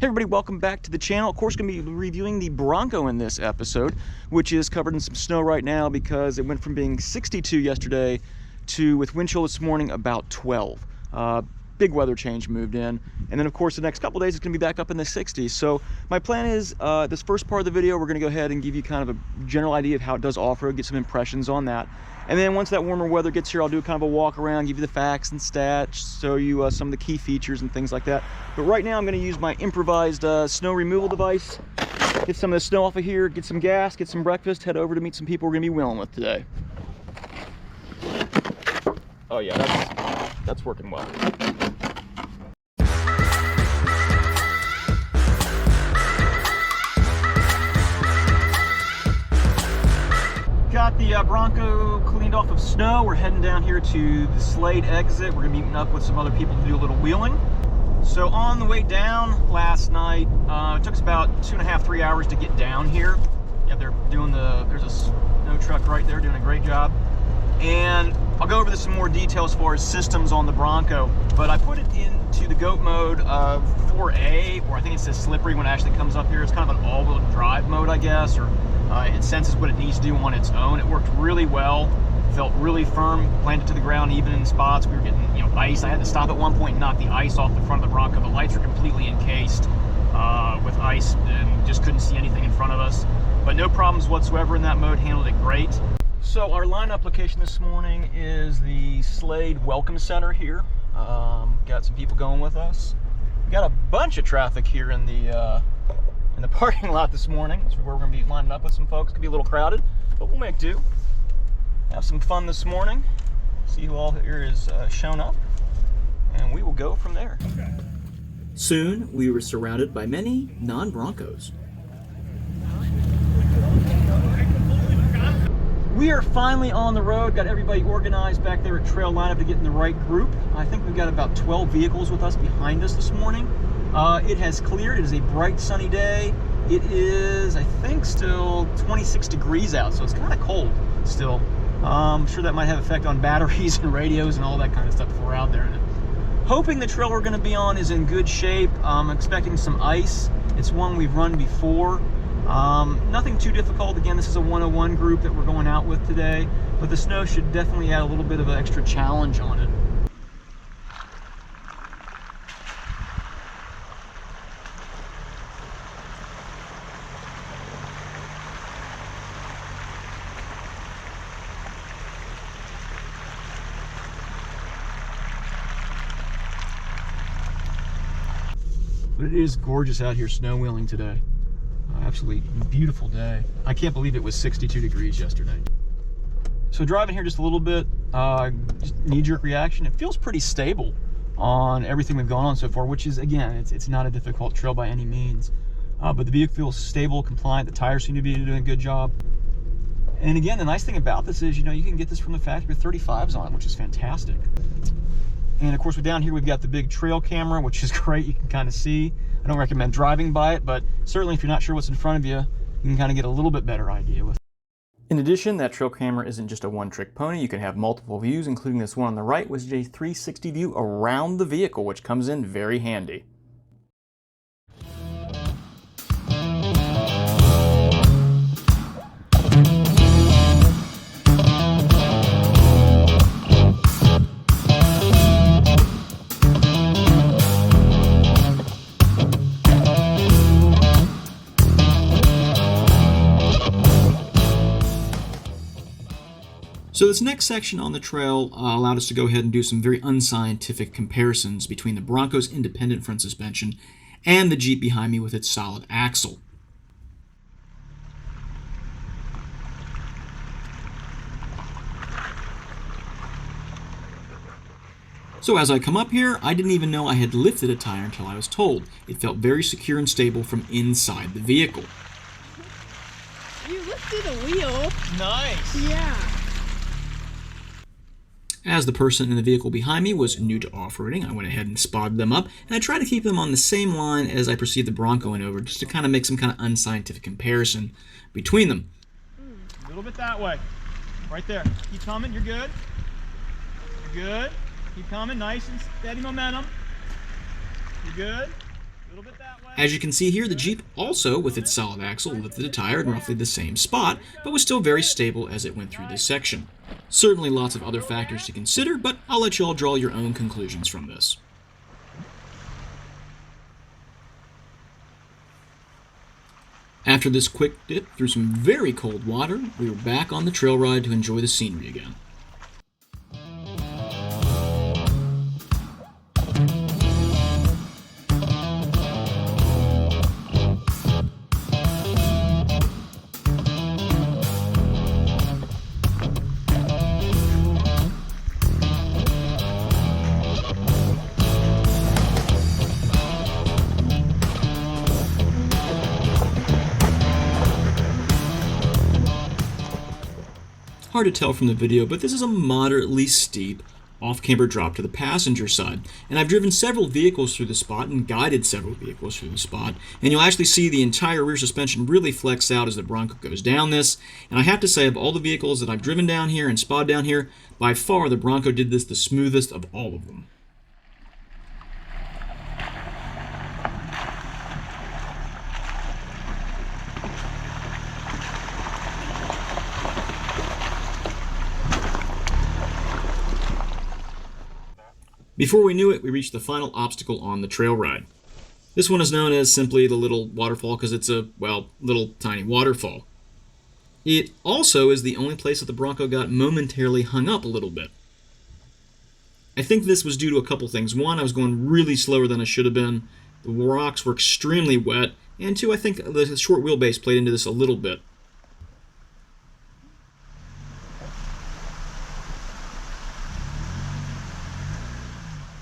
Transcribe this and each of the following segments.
Hey everybody, welcome back to the channel. Of course, going to be reviewing the Bronco in this episode, which is covered in some snow right now because it went from being 62 yesterday to, with wind chill this morning, about 12. Big weather change moved in. And then of course the next couple days it's going to be back up in the 60s. So my plan is this first part of the video, we're going to go ahead and give you kind of a general idea of how it does off-road, get some impressions on that. And then once that warmer weather gets here, I'll do kind of a walk around, give you the facts and stats, show you some of the key features and things like that. But right now I'm going to use my improvised snow removal device, get some of the snow off of here, get some gas, get some breakfast, head over to meet some people we're going to be wheeling with today. Oh yeah, that's working well. Got the Bronco cleaned off of snow. We're heading down here to the Slade exit. We're gonna be meeting up with some other people to do a little wheeling. So on the way down last night, it took us about 2.5 to 3 hours to get down here. Yeah, they're doing there's a snow truck right there doing a great job. And I'll go over this in more detail as far as systems on the Bronco, but I put it into the GOAT mode of 4A, or I think it says slippery when it actually comes up here. It's kind of an all-wheel drive mode, I guess, or it senses what it needs to do on its own. It worked really well, felt really firm, planted to the ground even in spots. We were getting, ice. I had to stop at one point and knock the ice off the front of the Bronco. The lights are completely encased with ice and just couldn't see anything in front of us. But no problems whatsoever in that mode, handled it great. So our lineup location this morning is the Slade Welcome Center here. Got some people going with us. We got a bunch of traffic here in the parking lot this morning. That's where we're going to be lining up with some folks. Could be a little crowded, but we'll make do. Have some fun this morning. See who all here is shown up, and we will go from there. Okay. Soon, we were surrounded by many non-Broncos. We are finally on the road, got everybody organized back there at trail lineup to get in the right group. I think we've got about 12 vehicles with us behind us this morning. It has cleared. It is a bright sunny day. It is, I think, still 26 degrees out, so it's kind of cold still. I'm sure that might have effect on batteries and radios and all that kind of stuff if we're out there. Hoping the trail we're going to be on is in good shape. I'm expecting some ice. It's one we've run before. Nothing too difficult. Again, this is a 101 group that we're going out with today, but the snow should definitely add a little bit of an extra challenge on it. But it is gorgeous out here snow wheeling today. Absolutely beautiful day. I can't believe it was 62 degrees yesterday. So driving here just a little bit, just knee-jerk reaction. It feels pretty stable on everything we've gone on so far, which is, again, it's not a difficult trail by any means. But the vehicle feels stable, compliant. The tires seem to be doing a good job. And again, the nice thing about this is, you can get this from the factory with 35s on, which is fantastic. And of course, down here we've got the big trail camera, which is great. You can kind of see. I don't recommend driving by it, but certainly if you're not sure what's in front of you, you can kind of get a little bit better idea with it. In addition, that trail camera isn't just a one-trick pony. You can have multiple views, including this one on the right, which is a 360 view around the vehicle, which comes in very handy. So this next section on the trail allowed us to go ahead and do some very unscientific comparisons between the Bronco's independent front suspension and the Jeep behind me with its solid axle. So as I come up here, I didn't even know I had lifted a tire until I was told. It felt very secure and stable from inside the vehicle. You lifted a wheel. Nice. Yeah. As the person in the vehicle behind me was new to off-roading, I went ahead and spotted them up, and I tried to keep them on the same line as I proceed the Bronco in over, just to kind of make some kind of unscientific comparison between them. A little bit that way. Right there. Keep coming. You're good. You're good. Keep coming. Nice and steady momentum. You're good. little bit that way. As you can see here, the Jeep also, with its solid axle, lifted a tire in roughly the same spot, but was still very stable as it went through this section. Certainly lots of other factors to consider, but I'll let you all draw your own conclusions from this. After this quick dip through some very cold water, we were back on the trail ride to enjoy the scenery again. Hard to tell from the video, but this is a moderately steep off-camber drop to the passenger side. And I've driven several vehicles through the spot and guided several vehicles through the spot. And you'll actually see the entire rear suspension really flex out as the Bronco goes down this. And I have to say, of all the vehicles that I've driven down here and spotted down here, by far the Bronco did this the smoothest of all of them. Before we knew it, we reached the final obstacle on the trail ride. This one is known as simply the little waterfall because it's a, well, little tiny waterfall. It also is the only place that the Bronco got momentarily hung up a little bit. I think this was due to a couple things. One, I was going really slower than I should have been. The rocks were extremely wet. And two, I think the short wheelbase played into this a little bit.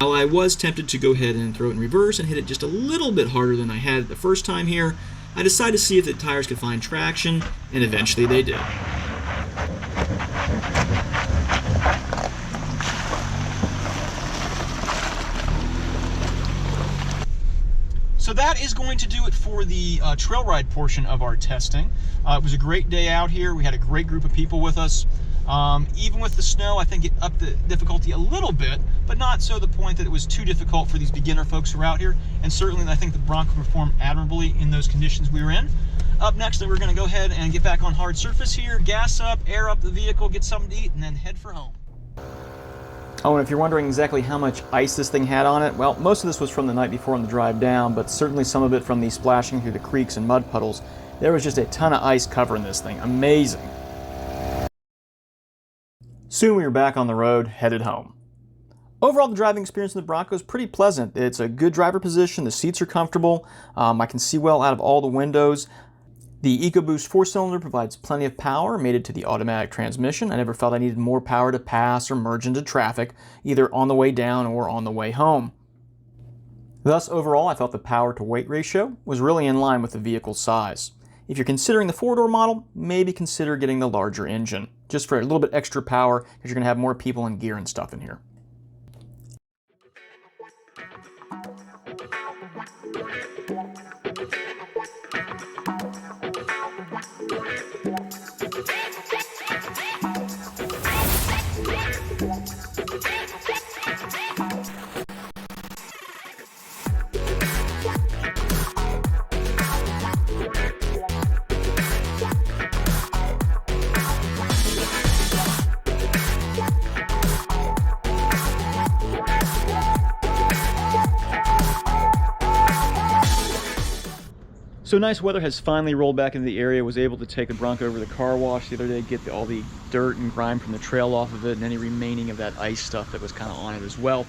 While I was tempted to go ahead and throw it in reverse and hit it just a little bit harder than I had it the first time here, I decided to see if the tires could find traction, and eventually they did. So that is going to do it for the trail ride portion of our testing. It was a great day out here. We had a great group of people with us. Even with the snow, I think it upped the difficulty a little bit, but not so to the point that it was too difficult for these beginner folks who are out here. And certainly I think the Bronco performed admirably in those conditions we were in. Up next, we're going to go ahead and get back on hard surface here, gas up, air up the vehicle, get something to eat, and then head for home. Oh, and if you're wondering exactly how much ice this thing had on it, well, most of this was from the night before on the drive down, but certainly some of it from the splashing through the creeks and mud puddles. There was just a ton of ice covering this thing. Amazing. Soon we were back on the road, headed home. Overall, the driving experience in the Bronco is pretty pleasant. It's a good driver position, the seats are comfortable, I can see well out of all the windows. The EcoBoost 4-cylinder provides plenty of power, mated to the automatic transmission. I never felt I needed more power to pass or merge into traffic, either on the way down or on the way home. Thus, overall, I felt the power-to-weight ratio was really in line with the vehicle's size. If you're considering the 4-door model, maybe consider getting the larger engine, just for a little bit extra power, because you're going to have more people and gear and stuff in here. So nice weather has finally rolled back into the area. Was able to take the Bronco over the car wash the other day, get all the dirt and grime from the trail off of it and any remaining of that ice stuff that was kind of on it as well.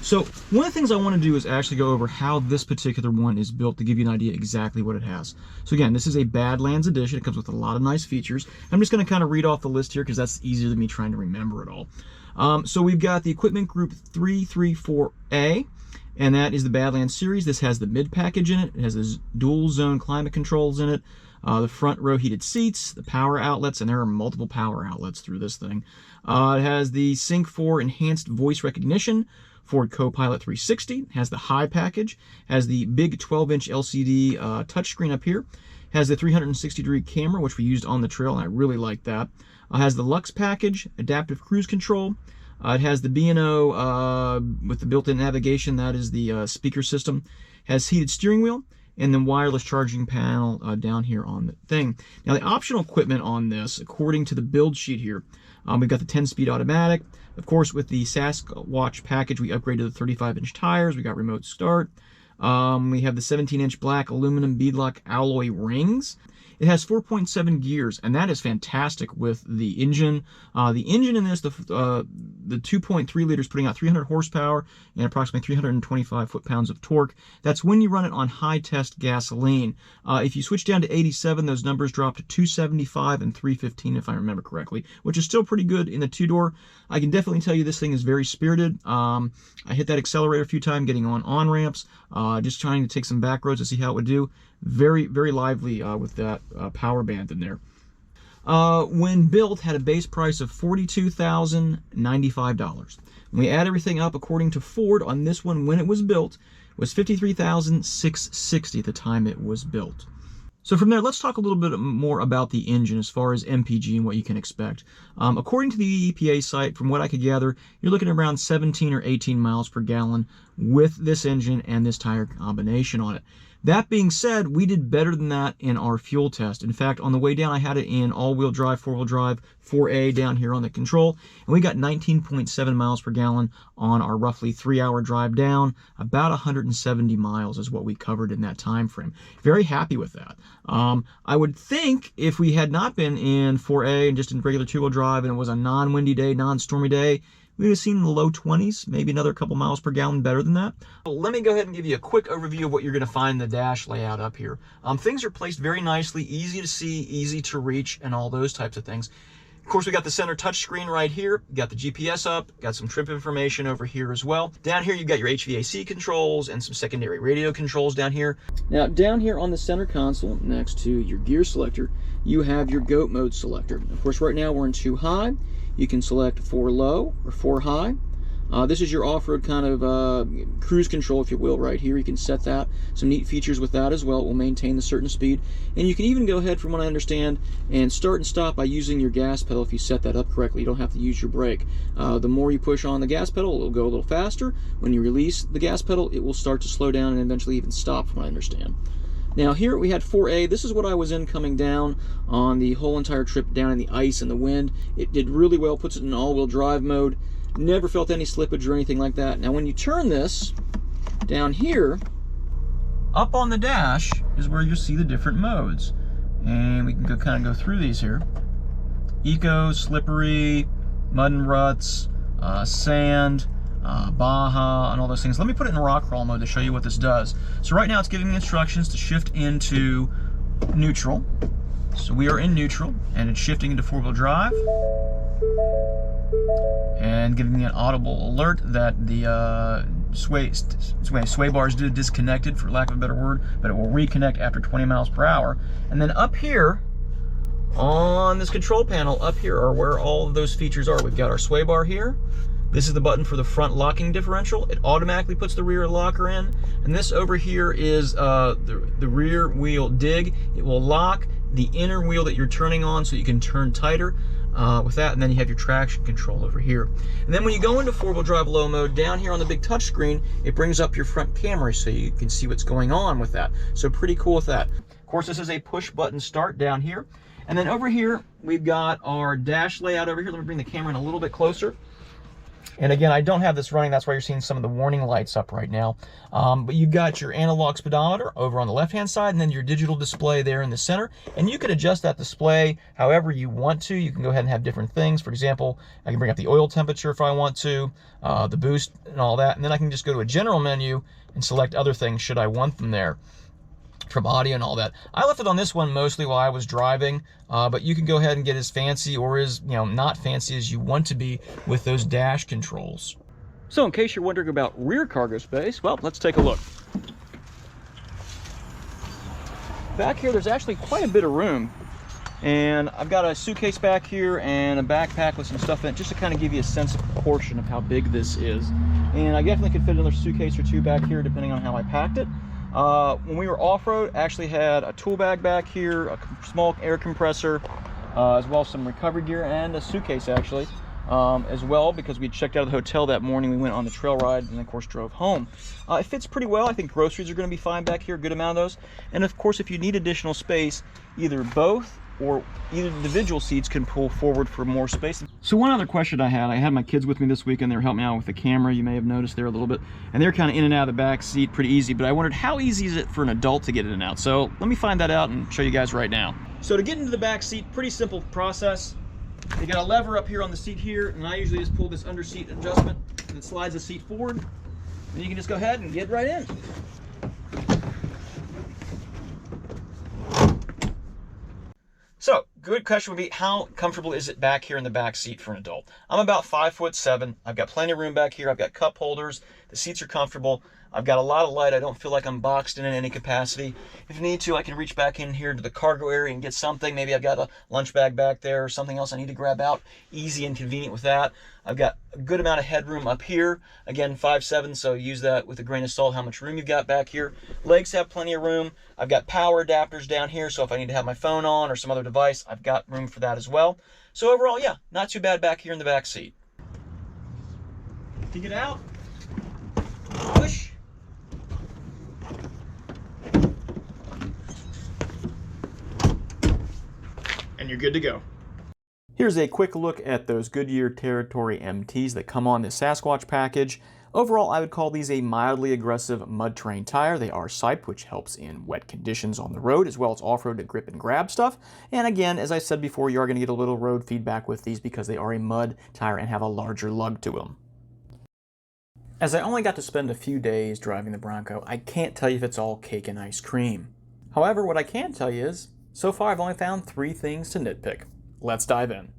So one of the things I want to do is actually go over how this particular one is built to give you an idea exactly what it has. So again, this is a Badlands edition. It comes with a lot of nice features. I'm just going to kind of read off the list here because that's easier than me trying to remember it all. So we've got the equipment group 334A. And that is the Badlands series. This has the mid package in it. It has the dual zone climate controls in it, the front row heated seats, the power outlets, and there are multiple power outlets through this thing. It has the Sync 4 enhanced voice recognition, Ford Copilot 360, has the high package, has the big 12-inch LCD touchscreen up here, has the 360-degree camera, which we used on the trail, and I really like that. Has the Lux package, adaptive cruise control. It has the B&O with the built-in navigation, that is the speaker system. has heated steering wheel, and then wireless charging panel down here on the thing. Now the optional equipment on this, according to the build sheet here, we've got the 10-speed automatic. Of course, with the Sasquatch package, we upgraded the 35-inch tires. We got remote start. We have the 17-inch black aluminum beadlock alloy rings. It has 4.7 gears, and that is fantastic with the engine. The engine in this, the 2.3 liters, putting out 300 horsepower and approximately 325 foot-pounds of torque. That's when you run it on high-test gasoline. If you switch down to 87, those numbers drop to 275 and 315, if I remember correctly, which is still pretty good in the two-door. I can definitely tell you this thing is very spirited. I hit that accelerator a few times, getting on ramps, just trying to take some back roads to see how it would do. Very, very lively with that power band in there. When built, had a base price of $42,095. When we add everything up, according to Ford, on this one, when it was built, was $53,660 at the time it was built. So from there, let's talk a little bit more about the engine as far as MPG and what you can expect. According to the EPA site, from what I could gather, you're looking at around 17 or 18 miles per gallon with this engine and this tire combination on it. That being said, we did better than that in our fuel test. In fact, on the way down, I had it in all-wheel drive, four-wheel drive, 4A down here on the control, and we got 19.7 miles per gallon on our roughly 3-hour drive down. About 170 miles is what we covered in that time frame. Very happy with that. I would think if we had not been in 4A and just in regular two-wheel drive and it was a non-windy day, non-stormy day, we would have seen in the low 20s, maybe another couple miles per gallon better than that. Let me go ahead and give you a quick overview of what you're going to find in the dash layout up here. Things are placed very nicely, easy to see, easy to reach, and all those types of things. Of course, we got the center touchscreen right here. You got the GPS up, got some trip information over here as well. Down here, you've got your HVAC controls and some secondary radio controls down here. Now, down here on the center console, next to your gear selector, you have your GOAT mode selector. Of course, right now we're in 2 high. You can select 4 low or 4 high. This is your off-road kind of cruise control, if you will, right here. You can set that. Some neat features with that as well. It will maintain the certain speed. And you can even go ahead, from what I understand, and start and stop by using your gas pedal if you set that up correctly. You don't have to use your brake. The more you push on the gas pedal, it will go a little faster. When you release the gas pedal, it will start to slow down and eventually even stop, from what I understand. Now here we had 4A. This is what I was in coming down on the whole entire trip down in the ice and the wind. It did really well, puts it in all-wheel drive mode. Never felt any slippage or anything like that. Now when you turn this down here, up on the dash is where you'll see the different modes. And we can kind of go through these here. Eco, slippery, mud and ruts, sand, Baja, and all those things. Let me put it in rock crawl mode to show you what this does. So right now it's giving me instructions to shift into neutral. So we are in neutral, and it's shifting into 4-wheel drive, and giving me an audible alert that the sway bars did disconnected, for lack of a better word, but it will reconnect after 20 miles per hour. And then up here on this control panel, up here are where all of those features are. We've got our sway bar here. This is the button for the front locking differential. It automatically puts the rear locker in. And this over here is the rear wheel dig. It will lock the inner wheel that you're turning on so you can turn tighter with that. And then you have your traction control over here. And then when you go into 4-wheel drive low mode, down here on the big touch screen, it brings up your front camera so you can see what's going on with that. So pretty cool with that. Of course, this is a push button start down here. And then over here, we've got our dash layout over here. Let me bring the camera in a little bit closer. And again, I don't have this running, that's why you're seeing some of the warning lights up right now. But you've got your analog speedometer over on the left-hand side, and then your digital display there in the center. And you can adjust that display however you want to. You can go ahead and have different things. For example, I can bring up the oil temperature if I want to, the boost and all that. And then I can just go to a general menu and select other things should I want them there, from audio and all that. I left it on this one mostly while I was driving, but you can go ahead and get as fancy or as not fancy as you want to be with those dash controls. So in case you're wondering about rear cargo space, well, let's take a look. Back here, there's actually quite a bit of room. And I've got a suitcase back here and a backpack with some stuff in it, just to kind of give you a sense of proportion of how big this is. And I definitely could fit another suitcase or two back here, depending on how I packed it. When we were off-road, I actually had a tool bag back here, a small air compressor, as well as some recovery gear and a suitcase actually. as well, because we checked out of the hotel that morning. We went on the trail ride and of course drove home. It fits pretty well. I think groceries are going to be fine back here, a good amount of those. And of course, if you need additional space, either both or either individual seats can pull forward for more space. So one other question I had my kids with me this weekend. They were helping me out with the camera. You may have noticed there a little bit, and they're kind of in and out of the back seat pretty easy, but I wondered how easy is it for an adult to get in and out? So let me find that out and show you guys right now. So to get into the back seat, pretty simple process. You got a lever up here on the seat here, and I usually just pull this under seat adjustment and it slides the seat forward. And you can just go ahead and get right in. So, good question would be, how comfortable is it back here in the back seat for an adult? I'm about 5'7". I've got plenty of room back here. I've got cup holders. The seats are comfortable. I've got a lot of light. I don't feel like I'm boxed in any capacity. If I need to, I can reach back in here to the cargo area and get something. Maybe I've got a lunch bag back there or something else I need to grab out. Easy and convenient with that. I've got a good amount of headroom up here. Again, 5'7", so use that with a grain of salt, how much room you've got back here. Legs have plenty of room. I've got power adapters down here, so if I need to have my phone on or some other device, I've got room for that as well. So overall, yeah, not too bad back here in the back seat. To get out, push. And you're good to go. Here's a quick look at those Goodyear Territory MTs that come on the Sasquatch package. Overall, I would call these a mildly aggressive mud terrain tire. They are siped, which helps in wet conditions on the road, as well as off-road to grip and grab stuff. And again, as I said before, you are going to get a little road feedback with these because they are a mud tire and have a larger lug to them. As I only got to spend a few days driving the Bronco, I can't tell you if it's all cake and ice cream. However, what I can tell you is, so far I've only found 3 things to nitpick. Let's dive in.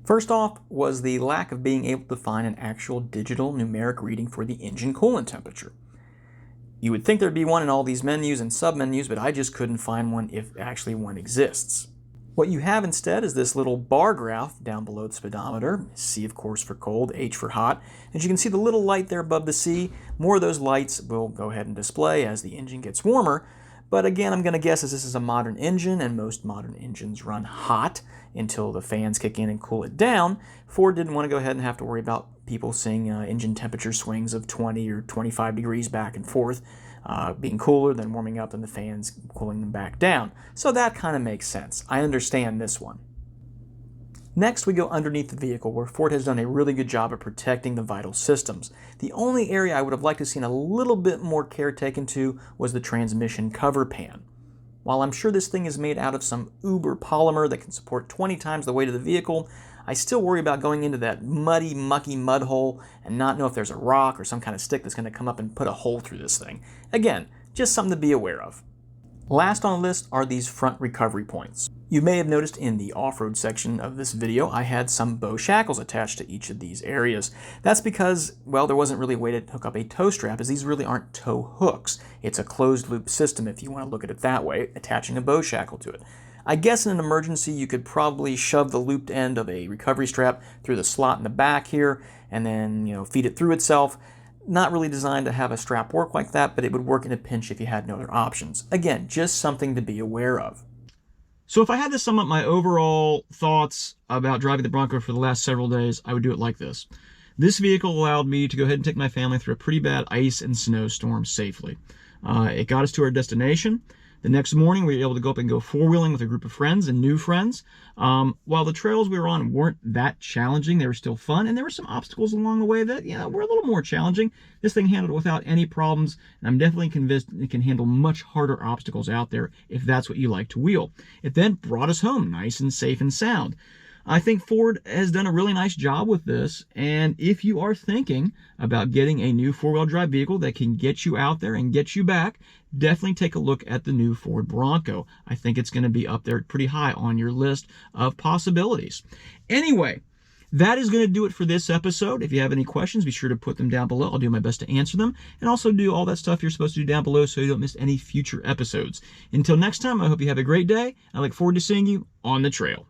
First off was the lack of being able to find an actual digital numeric reading for the engine coolant temperature. You would think there'd be one in all these menus and sub-menus, but I just couldn't find one if actually one exists. What you have instead is this little bar graph down below the speedometer, C of course for cold, H for hot. As you can see the little light there above the C, more of those lights will go ahead and display as the engine gets warmer. But again, I'm going to guess as this is a modern engine, and most modern engines run hot until the fans kick in and cool it down, Ford didn't want to go ahead and have to worry about people seeing engine temperature swings of 20 or 25 degrees back and forth, being cooler, then warming up, and the fans cooling them back down. So that kind of makes sense. I understand this one. Next, we go underneath the vehicle, where Ford has done a really good job of protecting the vital systems. The only area I would have liked to have seen a little bit more care taken to was the transmission cover pan. While I'm sure this thing is made out of some uber polymer that can support 20 times the weight of the vehicle, I still worry about going into that muddy, mucky mud hole and not know if there's a rock or some kind of stick that's going to come up and put a hole through this thing. Again, just something to be aware of. Last on the list are these front recovery points. You may have noticed in the off-road section of this video I had some bow shackles attached to each of these areas. That's because, well, there wasn't really a way to hook up a tow strap, as these really aren't tow hooks. It's a closed loop system, if you want to look at it that way, attaching a bow shackle to it. I guess in an emergency you could probably shove the looped end of a recovery strap through the slot in the back here and then, feed it through itself. Not really designed to have a strap work like that, but it would work in a pinch if you had no other options. Again, just something to be aware of. So if I had to sum up my overall thoughts about driving the Bronco for the last several days, I would do it like this. This vehicle allowed me to go ahead and take my family through a pretty bad ice and snowstorm safely. It got us to our destination. The next morning, we were able to go up and go four-wheeling with a group of friends and new friends. While the trails we were on weren't that challenging, they were still fun, and there were some obstacles along the way that, were a little more challenging. This thing handled it without any problems, and I'm definitely convinced it can handle much harder obstacles out there if that's what you like to wheel. It then brought us home nice and safe and sound. I think Ford has done a really nice job with this, and if you are thinking about getting a new four-wheel drive vehicle that can get you out there and get you back, definitely take a look at the new Ford Bronco. I think it's going to be up there pretty high on your list of possibilities. Anyway, that is going to do it for this episode. If you have any questions, be sure to put them down below. I'll do my best to answer them, and also do all that stuff you're supposed to do down below so you don't miss any future episodes. Until next time, I hope you have a great day. I look forward to seeing you on the trail.